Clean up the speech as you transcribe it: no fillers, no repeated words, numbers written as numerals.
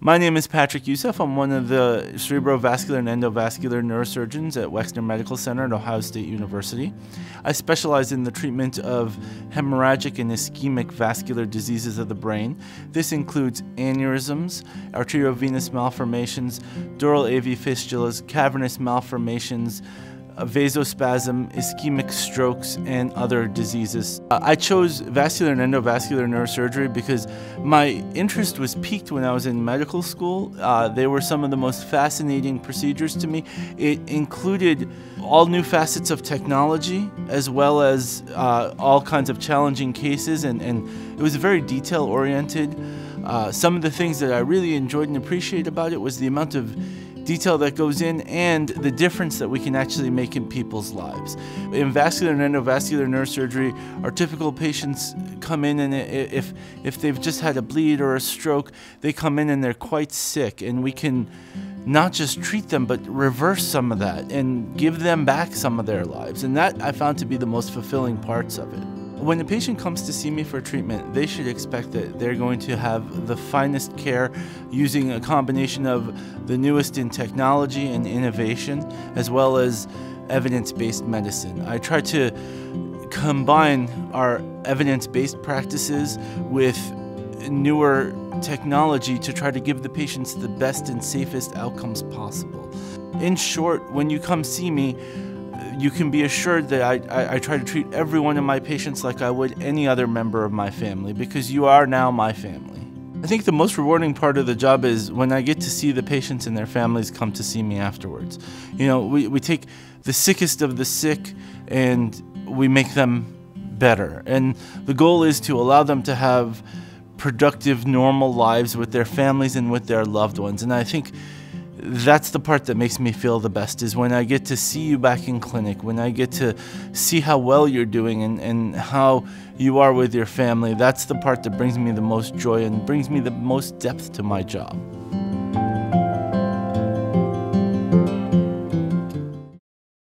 My name is Patrick Youssef. I'm one of the cerebrovascular and endovascular neurosurgeons at Wexner Medical Center at Ohio State University. I specialize in the treatment of hemorrhagic and ischemic vascular diseases of the brain. This includes aneurysms, arteriovenous malformations, dural AV fistulas, cavernous malformations, vasospasm, ischemic strokes, and other diseases. I chose vascular and endovascular neurosurgery because my interest was piqued when I was in medical school. They were some of the most fascinating procedures to me. It included all new facets of technology as well as all kinds of challenging cases, and it was very detail-oriented. Some of the things that I really enjoyed and appreciated about it was the amount of detail that goes in and the difference that we can actually make in people's lives. In vascular and endovascular neurosurgery, our typical patients come in, and if they've just had a bleed or a stroke, they come in and they're quite sick, and we can not just treat them but reverse some of that and give them back some of their lives, and that I found to be the most fulfilling parts of it. When a patient comes to see me for treatment, they should expect that they're going to have the finest care using a combination of the newest in technology and innovation, as well as evidence-based medicine. I try to combine our evidence-based practices with newer technology to try to give the patients the best and safest outcomes possible. In short, when you come see me, you can be assured that I try to treat every one of my patients like I would any other member of my family, because you are now my family. I think the most rewarding part of the job is when I get to see the patients and their families come to see me afterwards. You know, we take the sickest of the sick and we make them better. And the goal is to allow them to have productive, normal lives with their families and with their loved ones. And I think that's the part that makes me feel the best, is when I get to see you back in clinic, when I get to see how well you're doing and how you are with your family. That's the part that brings me the most joy and brings me the most depth to my job.